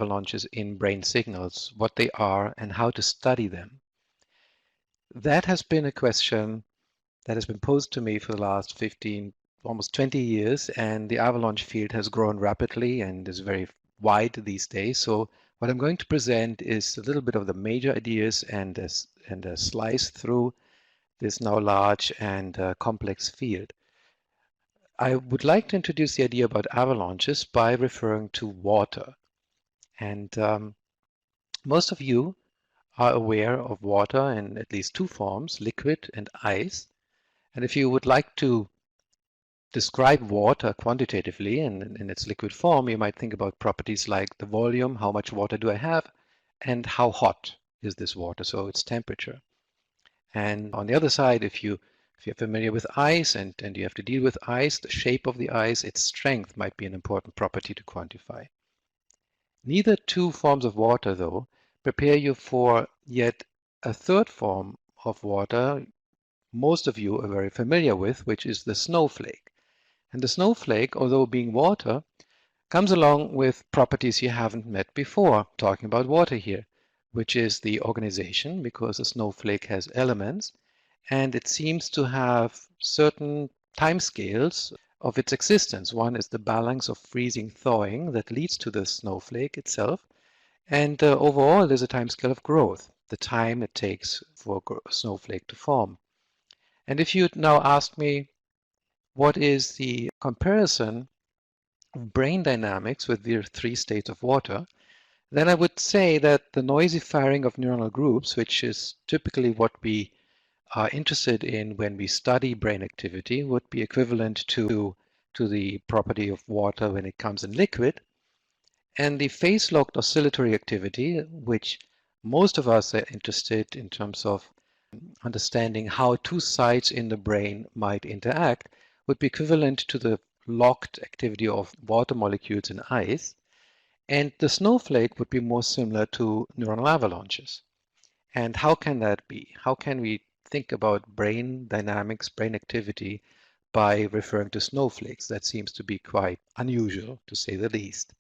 avalanches in brain signals, what they are, and how to study them. That has been a question that has been posed to me for the last 15, almost 20 years, and the avalanche field has grown rapidly and is very wide these days. So what I'm going to present is a little bit of the major ideas and a slice through this now large and complex field. I would like to introduce the idea about avalanches by referring to water. And most of you are aware of water in at least two forms, liquid and ice. And if you would like to describe water quantitatively in its liquid form, you might think about properties like the volume, how much water do I have, and how hot is this water, so its temperature. And on the other side, if you're familiar with ice and you have to deal with ice, the shape of the ice, its strength might be an important property to quantify. Neither two forms of water, though, prepare you for yet a third form of water most of you are very familiar with, which is the snowflake. And the snowflake, although being water, comes along with properties you haven't met before, talking about water here, which is the organization, because a snowflake has elements, and it seems to have certain timescales of its existence. One is the balance of freezing thawing that leads to the snowflake itself, and overall there's a timescale of growth, the time it takes for a snowflake to form. And if you'd now ask me what is the comparison of brain dynamics with the three states of water, then I would say that the noisy firing of neuronal groups, which is typically what we are interested in when we study brain activity, would be equivalent to the property of water when it comes in liquid. And the phase-locked oscillatory activity, which most of us are interested in terms of understanding how two sites in the brain might interact, would be equivalent to the locked activity of water molecules in ice. And the snowflake would be more similar to neuronal avalanches. And how can that be? How can we think about brain dynamics, brain activity, by referring to snowflakes? That seems to be quite unusual, to say the least.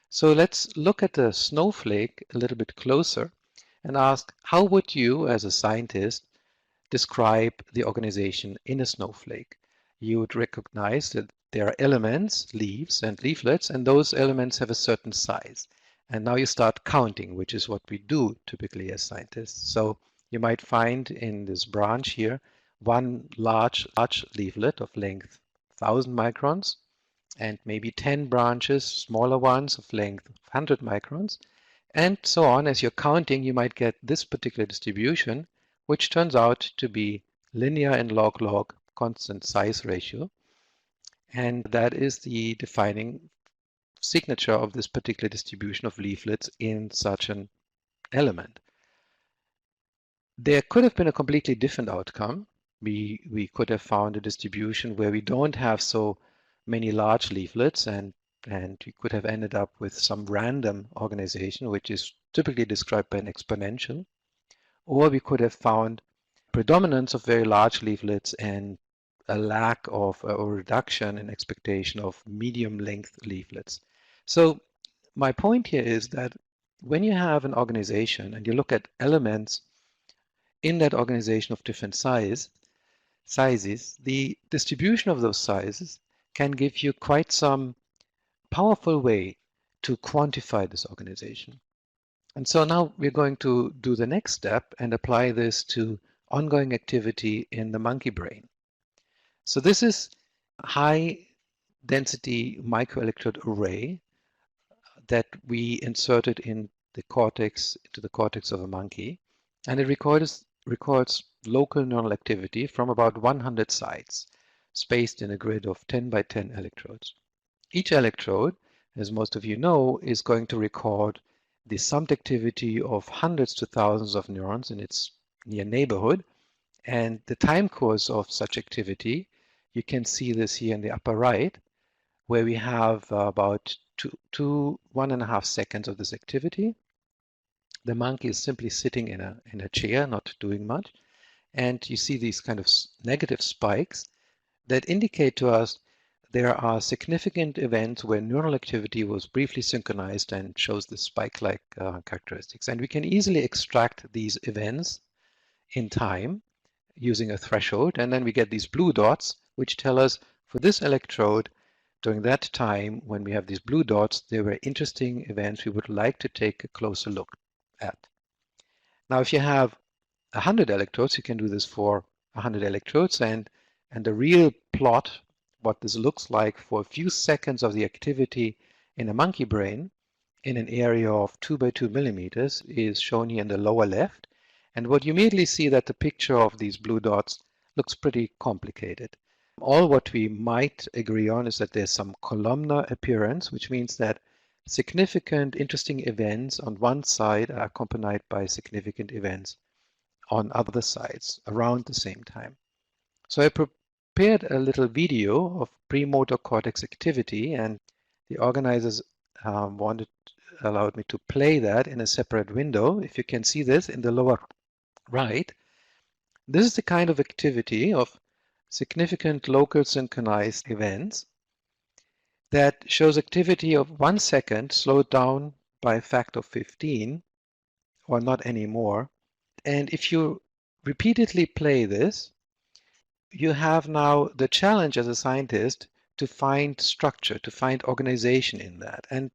So let's look at the snowflake a little bit closer and ask, how would you, as a scientist, describe the organization in a snowflake? You would recognize that there are elements, leaves and leaflets, and those elements have a certain size. And now you start counting, which is what we do typically as scientists. So you might find in this branch here one large leaflet of length 1,000 microns, and maybe 10 branches, smaller ones of length 100 microns, and so on. As you're counting, you might get this particular distribution, which turns out to be linear and log-log constant size ratio. And that is the defining signature of this particular distribution of leaflets in such an element. There could have been a completely different outcome. We could have found a distribution where we don't have so many large leaflets, and we could have ended up with some random organization, which is typically described by an exponential. Or we could have found predominance of very large leaflets and a lack of or reduction in expectation of medium length leaflets. So my point here is that when you have an organization and you look at elements in that organization of different sizes, the distribution of those sizes can give you quite some powerful way to quantify this organization. And so now we're going to do the next step and apply this to ongoing activity in the monkey brain. So this is a high density microelectrode array that we inserted in the cortex, into the cortex of a monkey, and it records local neural activity from about 100 sites, spaced in a grid of 10 by 10 electrodes. Each electrode, as most of you know, is going to record the summed activity of hundreds to thousands of neurons in its near neighborhood, and the time course of such activity, you can see this here in the upper right, where we have about 1.5 seconds of this activity. The monkey is simply sitting in a chair, not doing much, and you see these kind of negative spikes that indicate to us there are significant events where neural activity was briefly synchronized and shows the spike-like characteristics. And we can easily extract these events in time using a threshold, and then we get these blue dots, which tell us for this electrode, during that time when we have these blue dots, there were interesting events we would like to take a closer look at. Now, if you have 100 electrodes, you can do this for 100 electrodes, and the real plot, what this looks like for a few seconds of the activity in a monkey brain in an area of 2 by 2 millimeters is shown here in the lower left. And what you immediately see that the picture of these blue dots looks pretty complicated. All what we might agree on is that there's some columnar appearance, which means that significant interesting events on one side are accompanied by significant events on other sides around the same time. So I prepared a little video of premotor cortex activity, and the organizers allowed me to play that in a separate window. If you can see this in the lower right, this is the kind of activity of significant local synchronized events that shows activity of 1 second slowed down by a factor of 15 or not anymore. And if you repeatedly play this, you have now the challenge as a scientist to find structure, to find organization in that. And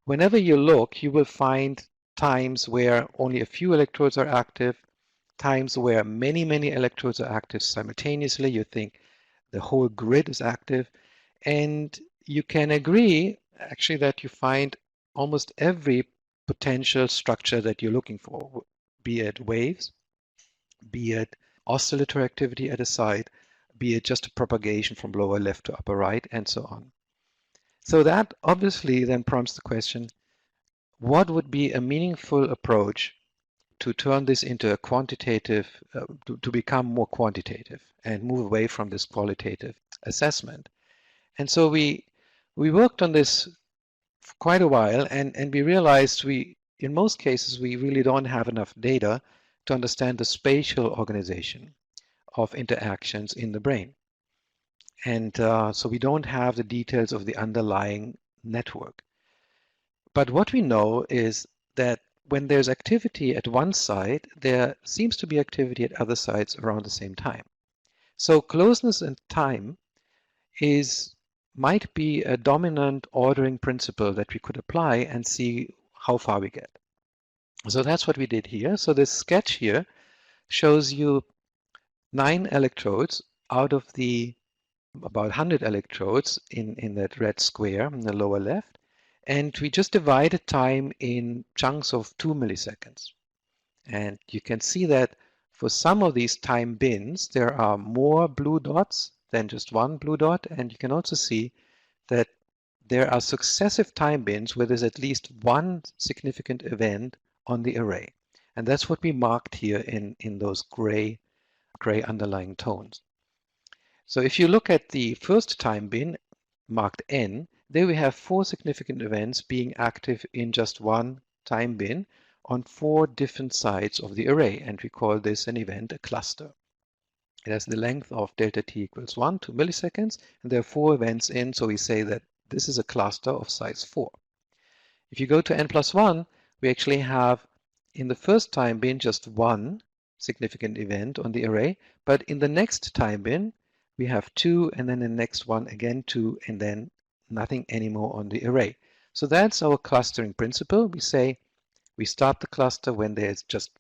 whenever you look, you will find times where only a few electrodes are active, times where many, many electrodes are active simultaneously. You think the whole grid is active. And you can agree, actually, that you find almost every potential structure that you're looking for, be it waves, be it oscillatory activity at a site, be it just a propagation from lower left to upper right, and so on. So that obviously then prompts the question, what would be a meaningful approach to turn this into a quantitative, to become more quantitative and move away from this qualitative assessment? And so we worked on this for quite a while, and we realized in most cases, we really don't have enough data to understand the spatial organization of interactions in the brain. And so we don't have the details of the underlying network. But what we know is that when there's activity at one site, there seems to be activity at other sites around the same time. So closeness and time might be a dominant ordering principle that we could apply and see how far we get. So that's what we did here. So this sketch here shows you 9 electrodes out of the about 100 electrodes in that red square in the lower left. And we just divided time in chunks of 2 milliseconds. And you can see that for some of these time bins, there are more blue dots than just one blue dot. And you can also see that there are successive time bins where there's at least one significant event on the array. And that's what we marked here in those gray underlying tones. So if you look at the first time bin, marked N, there we have 4 significant events being active in just one time bin on 4 different sides of the array, and we call this an event a cluster. It has the length of delta t equals 1, 2 milliseconds, and there are 4 events in, so we say that this is a cluster of size 4. If you go to n plus 1, we actually have in the first time bin just one significant event on the array, but in the next time bin we have 2, and then the next one again 2, and then nothing anymore on the array. So that's our clustering principle. We say we start the cluster when there's just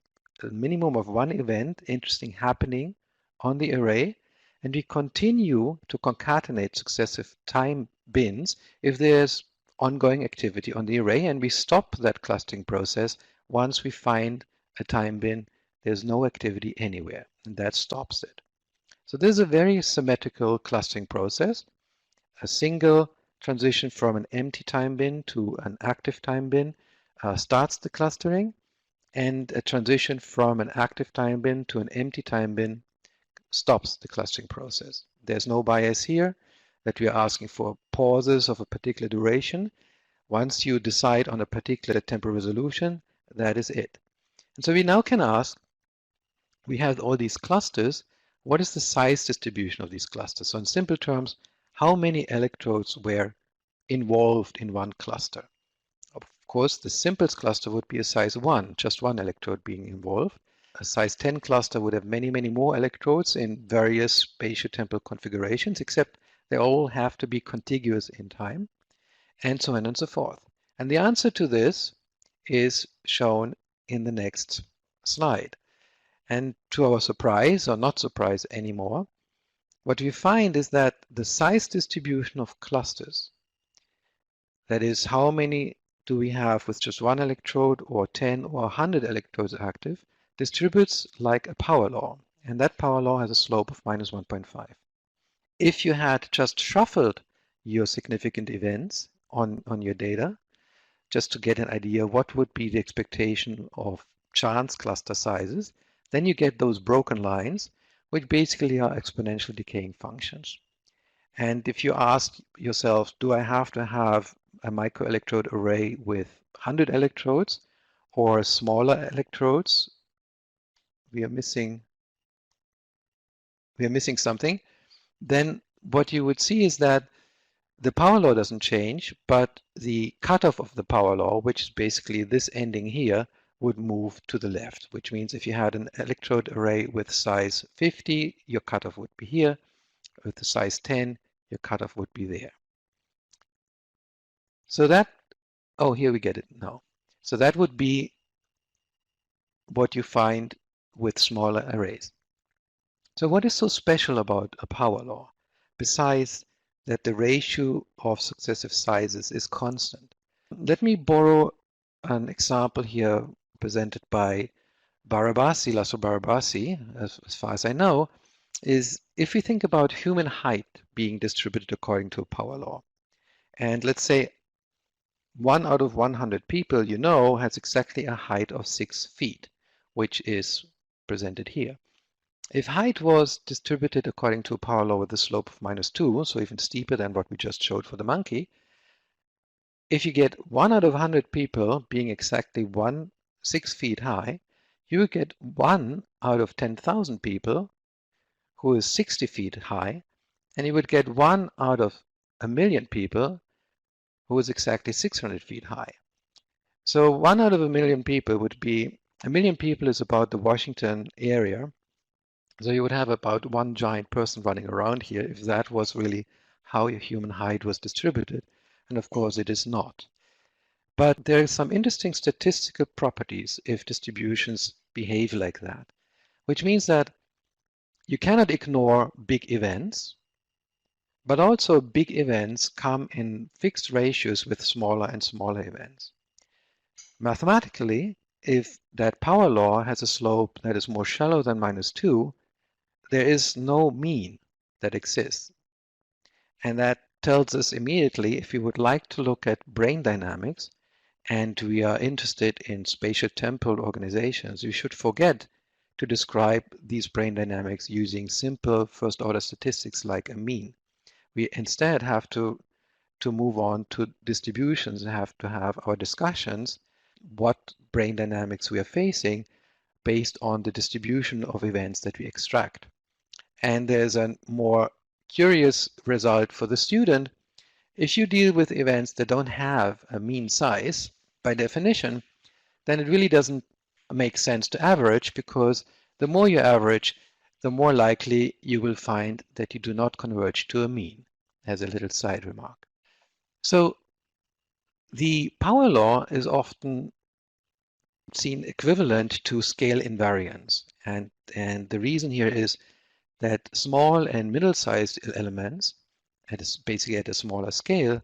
a minimum of one event interesting happening on the array, and we continue to concatenate successive time bins if there's ongoing activity on the array, and we stop that clustering process once we find a time bin there's no activity anywhere, and that stops it. So this is a very symmetrical clustering process. A single transition from an empty time bin to an active time bin starts the clustering, and a transition from an active time bin to an empty time bin stops the clustering process. There's no bias here that we are asking for pauses of a particular duration. Once you decide on a particular temporal resolution, that is it. And so we now can ask, we have all these clusters, what is the size distribution of these clusters? So in simple terms, how many electrodes were involved in one cluster. Of course, the simplest cluster would be a size 1, just one electrode being involved. A size 10 cluster would have many, many more electrodes in various spatiotemporal configurations, except they all have to be contiguous in time, and so on and so forth. And the answer to this is shown in the next slide. And to our surprise, or not surprise anymore, what we find is that the size distribution of clusters, that is, how many do we have with just one electrode or 10 or 100 electrodes active, distributes like a power law. And that power law has a slope of minus 1.5. If you had just shuffled your significant events on your data, just to get an idea what would be the expectation of chance cluster sizes, then you get those broken lines, which basically are exponential decaying functions. And if you ask yourself, do I have to have a microelectrode array with 100 electrodes or smaller electrodes? We are missing something. Then what you would see is that the power law doesn't change, but the cutoff of the power law, which is basically this ending here, would move to the left, which means if you had an electrode array with size 50, your cutoff would be here. With the size 10, your cutoff would be there. So that, oh, here we get it now. So that would be what you find with smaller arrays. So what is so special about a power law, besides that the ratio of successive sizes is constant? Let me borrow an example here presented by Laszlo Barabasi, as far as I know, is if we think about human height being distributed according to a power law. And let's say 1 out of 100 people you know has exactly a height of 6 feet, which is presented here. If height was distributed according to a power law with a slope of -2, so even steeper than what we just showed for the monkey, if you get 1 out of 100 people being exactly 6 feet high, you would get 1 out of 10,000 people who is 60 feet high, and you would get 1 out of 1,000,000 people who is exactly 600 feet high. So 1 out of 1,000,000 people would be, 1,000,000 people is about the Washington area. So you would have about one giant person running around here if that was really how your human height was distributed. And of course it is not. But there are some interesting statistical properties if distributions behave like that, which means that you cannot ignore big events, but also big events come in fixed ratios with smaller and smaller events. Mathematically, if that power law has a slope that is more shallow than -2, there is no mean that exists. And that tells us immediately if we would like to look at brain dynamics and we are interested in spatiotemporal organizations, we should forget to describe these brain dynamics using simple first-order statistics like a mean. We instead have to move on to distributions and have to have our discussions what brain dynamics we are facing based on the distribution of events that we extract. And there's a more curious result for the student. If you deal with events that don't have a mean size, by definition, then it really doesn't make sense to average, because the more you average, the more likely you will find that you do not converge to a mean, as a little side remark. So the power law is often seen equivalent to scale invariance. And the reason here is that small and middle-sized elements, basically at a smaller scale,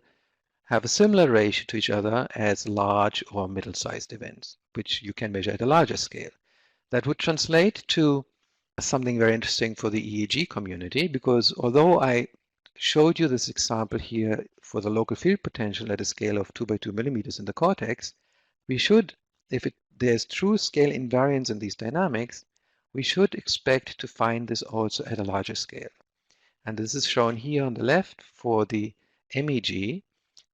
have a similar ratio to each other as large or middle-sized events, which you can measure at a larger scale. That would translate to something very interesting for the EEG community, because although I showed you this example here for the local field potential at a scale of 2 by 2 millimeters in the cortex, we should, if there's true scale invariance in these dynamics, we should expect to find this also at a larger scale. And this is shown here on the left for the MEG,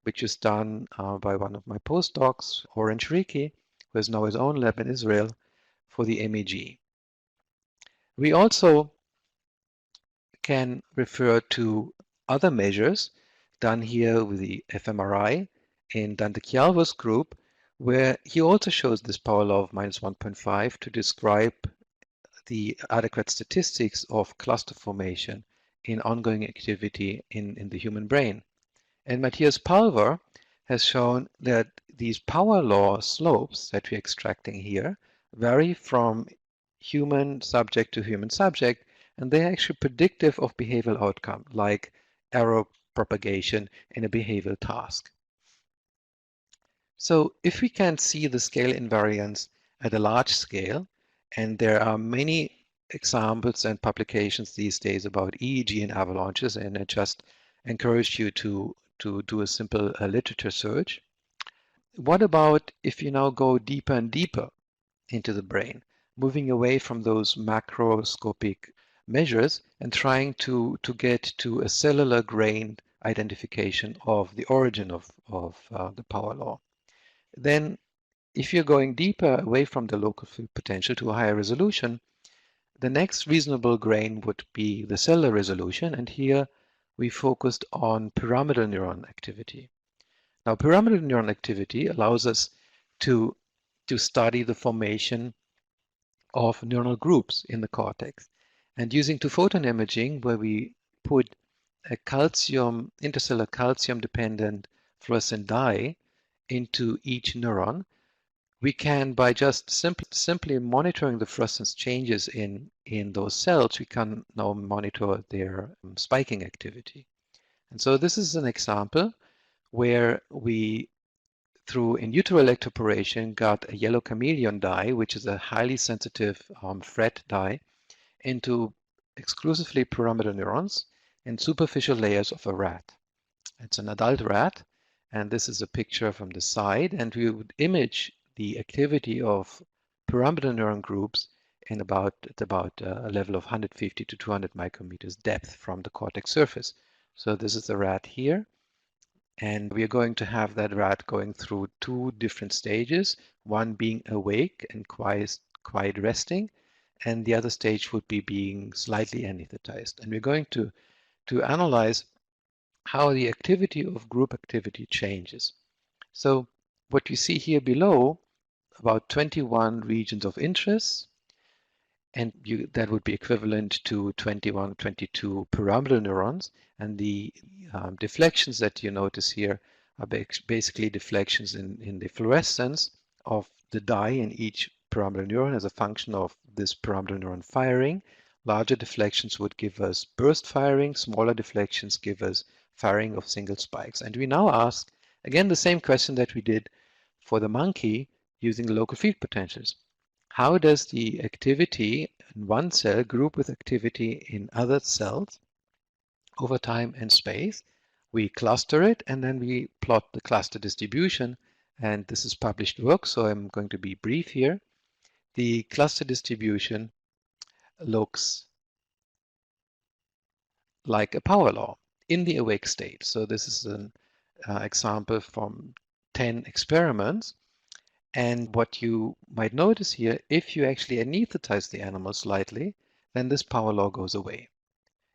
which is done by one of my postdocs, Oren Shriki, who has now his own lab in Israel for the MEG. We also can refer to other measures done here with the fMRI in Dante Chialvo's group, where he also shows this power law of minus 1.5 to describe the adequate statistics of cluster formation in ongoing activity in the human brain. And Matthias Palver has shown that these power law slopes that we're extracting here vary from human subject to human subject, and they're actually predictive of behavioral outcome, like error propagation in a behavioral task. So if we can see the scale invariance at a large scale, and there are many examples and publications these days about EEG and avalanches, and I just encourage you to do a simple literature search. What about if you now go deeper and deeper into the brain, moving away from those macroscopic measures and trying to get to a cellular grain identification of the origin of the power law? Then if you're going deeper away from the local field potential to a higher resolution, the next reasonable grain would be the cellular resolution, and here we focused on pyramidal neuron activity. Now, pyramidal neuron activity allows us to study the formation of neuronal groups in the cortex. And using two-photon imaging, where we put a intercellular calcium-dependent fluorescent dye into each neuron, we can, by just simply monitoring the fluorescence changes in those cells, we can now monitor their spiking activity. And so this is an example where we, through in utero electroporation, got a yellow chameleon dye, which is a highly sensitive FRET dye, into exclusively pyramidal neurons and superficial layers of a rat. It's an adult rat, and this is a picture from the side, and we would image the activity of pyramidal neuron groups at about a level of 150 to 200 micrometers depth from the cortex surface. So this is the rat here, and we are going to have that rat going through two different stages, one being awake and quiet resting, and the other stage would be being slightly anesthetized. And we're going to analyze how the activity of group activity changes. So what we see here below, about 21 regions of interest, and that would be equivalent to 21, 22 pyramidal neurons. And the deflections that you notice here are basically deflections in the fluorescence of the dye in each pyramidal neuron as a function of this pyramidal neuron firing. Larger deflections would give us burst firing, smaller deflections give us firing of single spikes. And we now ask, again, the same question that we did for the monkey using the local field potentials. How does the activity in one cell group with activity in other cells over time and space? We cluster it, and then we plot the cluster distribution. And this is published work, so I'm going to be brief here. The cluster distribution looks like a power law in the awake state. So this is an example from 10 experiments. And what you might notice here, if you actually anesthetize the animal slightly, then this power law goes away.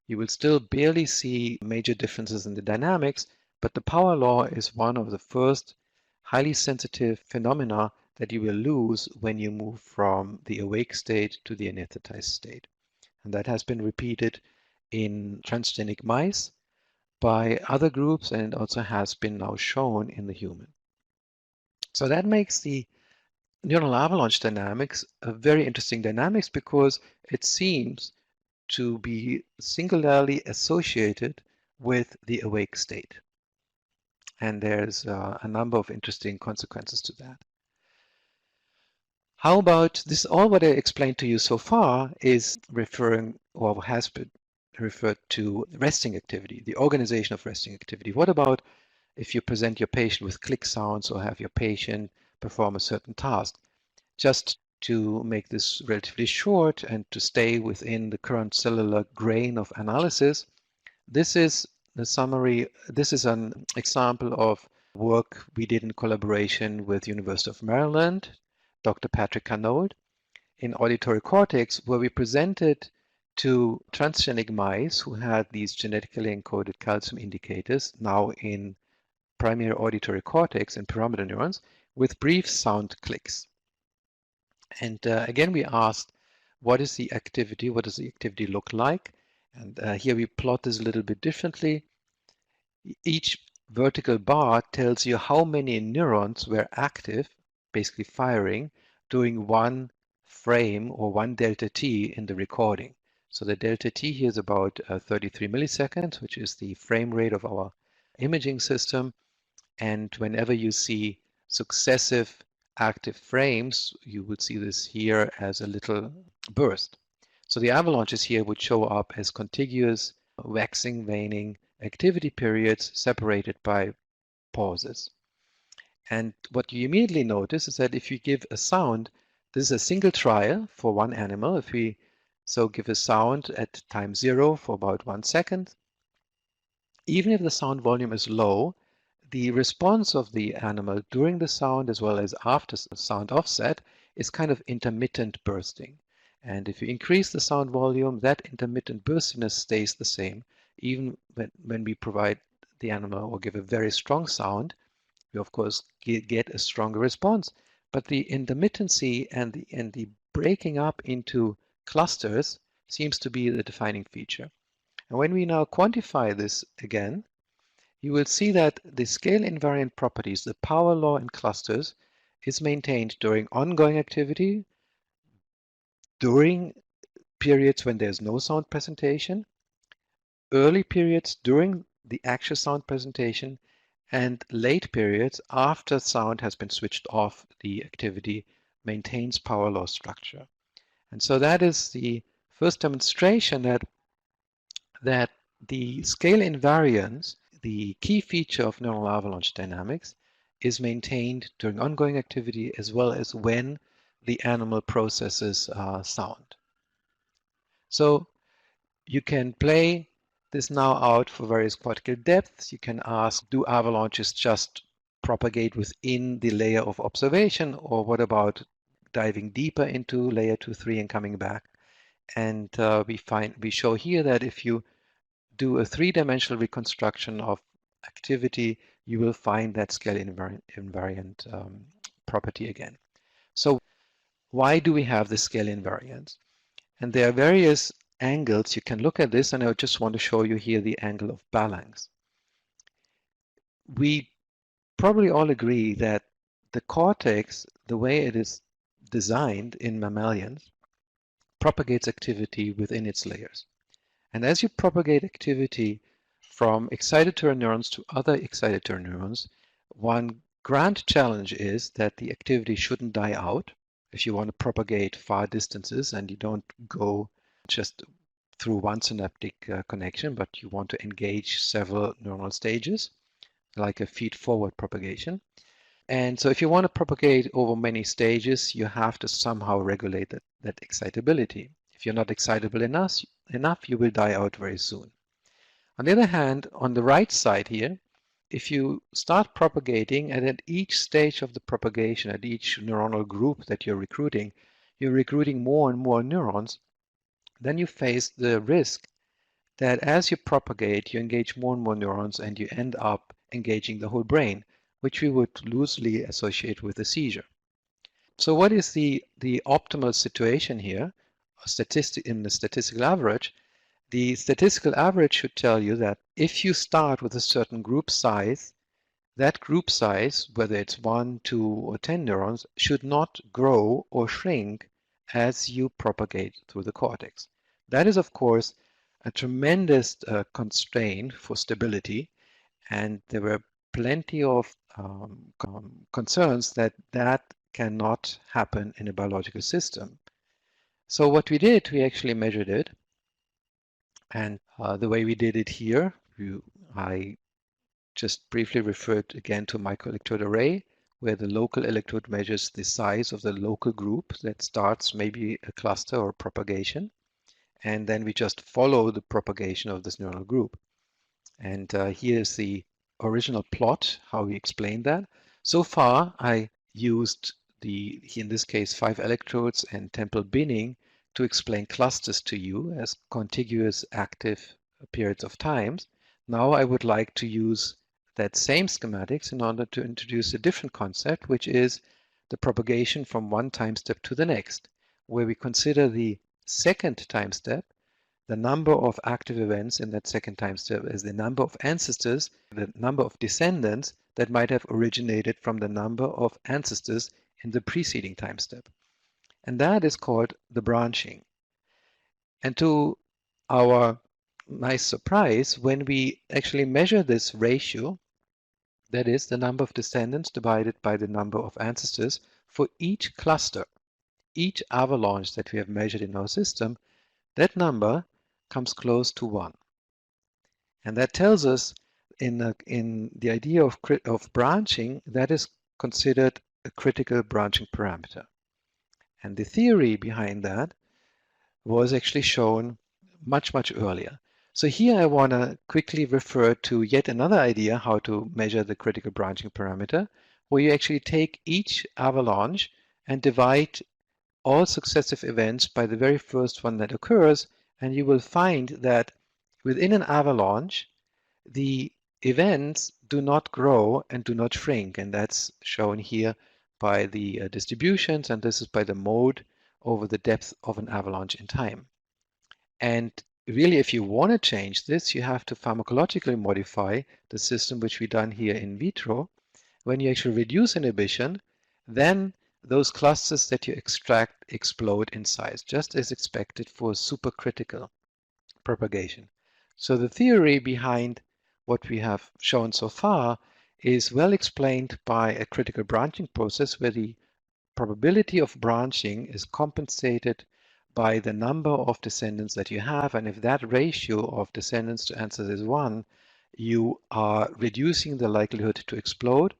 You will still barely see major differences in the dynamics, but the power law is one of the first highly sensitive phenomena that you will lose when you move from the awake state to the anesthetized state. And that has been repeated in transgenic mice by other groups, and it also has been now shown in the human. So that makes the neural avalanche dynamics a very interesting dynamics, because it seems to be singularly associated with the awake state. And there's a number of interesting consequences to that. How about this? All what I explained to you so far is referring, or has been referred to, resting activity, the organization of resting activity. What about if you present your patient with click sounds or have your patient perform a certain task? Just to make this relatively short and to stay within the current cellular grain of analysis, this is the summary. This is an example of work we did in collaboration with University of Maryland, Dr. Patrick Canold, in auditory cortex, where we presented to transgenic mice who had these genetically encoded calcium indicators now in primary auditory cortex and pyramidal neurons with brief sound clicks. And again, we asked, what is the activity? What does the activity look like? And here we plot this a little bit differently. Each vertical bar tells you how many neurons were active, basically firing, during one frame or one delta t in the recording. So the delta t here is about 33 milliseconds, which is the frame rate of our imaging system. And whenever you see successive active frames, you would see this here as a little burst. So the avalanches here would show up as contiguous, waxing, waning activity periods separated by pauses. And what you immediately notice is that if you give a sound, this is a single trial for one animal. If we give a sound at time 0 for about 1 second, even if the sound volume is low, the response of the animal during the sound as well as after sound offset is kind of intermittent bursting. And if you increase the sound volume, that intermittent burstiness stays the same. Even when we provide the animal or give a very strong sound, we of course get a stronger response. But the intermittency and the breaking up into clusters seems to be the defining feature. And when we now quantify this again, you will see that the scale invariant properties, the power law in clusters, is maintained during ongoing activity, during periods when there's no sound presentation, early periods during the actual sound presentation, and late periods after sound has been switched off, the activity maintains power law structure. And so that is the first demonstration that the scale invariance, the key feature of neural avalanche dynamics, is maintained during ongoing activity as well as when the animal processes sound. So you can play this now out for various cortical depths. You can ask, do avalanches just propagate within the layer of observation, or what about diving deeper into layer 2, 3 and coming back? And we show here that if you do a three-dimensional reconstruction of activity, you will find that scale invariant property again. So why do we have the scale invariance? And there are various angles you can look at this, and I just want to show you here the angle of balance. We probably all agree that the cortex, the way it is designed in mammalians, propagates activity within its layers. And as you propagate activity from excitatory neurons to other excitatory neurons, one grand challenge is that the activity shouldn't die out. If you want to propagate far distances and you don't go just through one synaptic connection, but you want to engage several neuronal stages, like a feed-forward propagation. And so if you want to propagate over many stages, you have to somehow regulate that excitability. If you're not excitable enough, you will die out very soon. On the other hand, on the right side here, if you start propagating, and at each stage of the propagation, at each neuronal group that you're recruiting more and more neurons, then you face the risk that as you propagate, you engage more and more neurons and you end up engaging the whole brain, which we would loosely associate with a seizure. So what is the optimal situation here? In the statistical average, the statistical average should tell you that if you start with a certain group size, that group size, whether it's 1, 2, or 10 neurons, should not grow or shrink as you propagate through the cortex. That is, of course, a tremendous constraint for stability, and there were plenty of concerns that cannot happen in a biological system. So what we did, we actually measured it, and the way we did it here, I just briefly referred again to microelectrode array, where the local electrode measures the size of the local group that starts maybe a cluster or propagation, and then we just follow the propagation of this neuronal group. And here's the original plot, how we explain that. So far, I used in this case, 5 electrodes and temporal binning to explain clusters to you as contiguous active periods of times. Now I would like to use that same schematics in order to introduce a different concept, which is the propagation from one time step to the next, where we consider the second time step, the number of active events in that second time step as the number of ancestors, the number of descendants that might have originated from the number of ancestors in the preceding time step. And that is called the branching. And to our nice surprise, when we actually measure this ratio, that is the number of descendants divided by the number of ancestors for each cluster, each avalanche that we have measured in our system, that number comes close to 1. And that tells us in the idea of branching, that is considered a critical branching parameter. And the theory behind that was actually shown much, much earlier. So here I want to quickly refer to yet another idea how to measure the critical branching parameter, where you actually take each avalanche and divide all successive events by the very first one that occurs, and you will find that within an avalanche, the events do not grow and do not shrink, and that's shown here by the distributions, and this is by the mode over the depth of an avalanche in time. And really, if you want to change this, you have to pharmacologically modify the system, which we've done here in vitro. When you actually reduce inhibition, then those clusters that you extract explode in size, just as expected for supercritical propagation. So the theory behind what we have shown so far is well explained by a critical branching process where the probability of branching is compensated by the number of descendants that you have, and if that ratio of descendants to ancestors is 1, you are reducing the likelihood to explode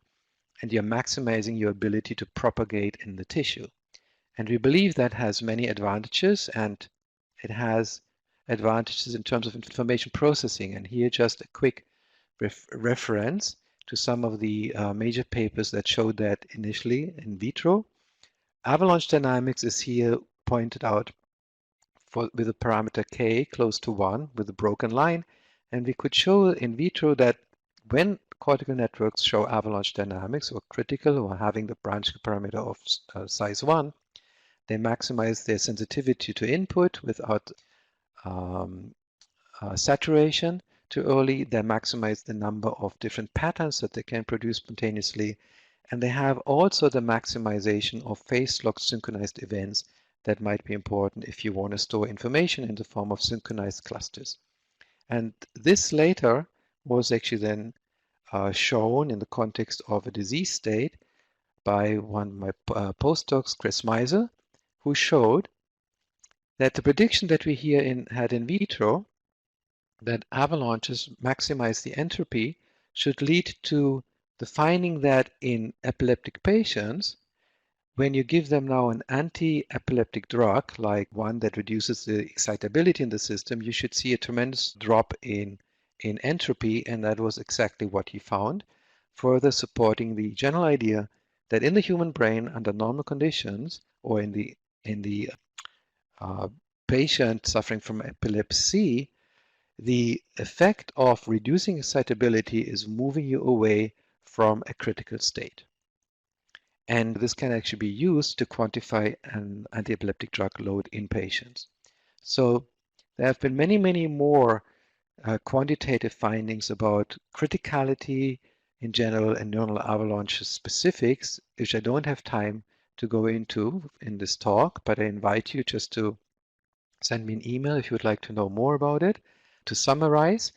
and you're maximizing your ability to propagate in the tissue. And we believe that has many advantages, and it has advantages in terms of information processing. And here just a quick reference to some of the major papers that showed that initially in vitro. Avalanche dynamics is here pointed out with a parameter k close to 1 with a broken line, and we could show in vitro that when cortical networks show avalanche dynamics or critical or having the branching parameter of size 1, they maximize their sensitivity to input without saturation too early. They maximize the number of different patterns that they can produce spontaneously, and they have also the maximization of phase-locked synchronized events that might be important if you want to store information in the form of synchronized clusters. And this later was actually then shown in the context of a disease state by one of my postdocs, Chris Meisel, who showed that the prediction that we here had in vitro, that avalanches maximize the entropy, should lead to the finding that in epileptic patients, when you give them now an anti-epileptic drug, like one that reduces the excitability in the system, you should see a tremendous drop in entropy, and that was exactly what he found, further supporting the general idea that in the human brain under normal conditions, or in the patient suffering from epilepsy, the effect of reducing excitability is moving you away from a critical state. And this can actually be used to quantify an anti-epileptic drug load in patients. So there have been many, many more quantitative findings about criticality in general and neuronal avalanche specifics, which I don't have time to go into in this talk, but I invite you just to send me an email if you would like to know more about it. To summarize,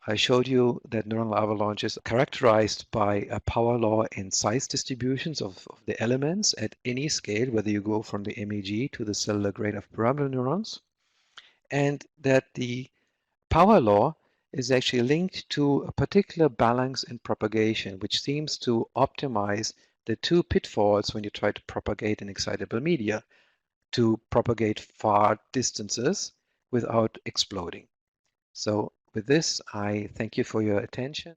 I showed you that neuronal avalanches are characterized by a power law in size distributions of the elements at any scale, whether you go from the MEG to the cellular grade of pyramidal neurons, and that the power law is actually linked to a particular balance in propagation, which seems to optimize the two pitfalls when you try to propagate in excitable media, to propagate far distances without exploding. So with this, I thank you for your attention.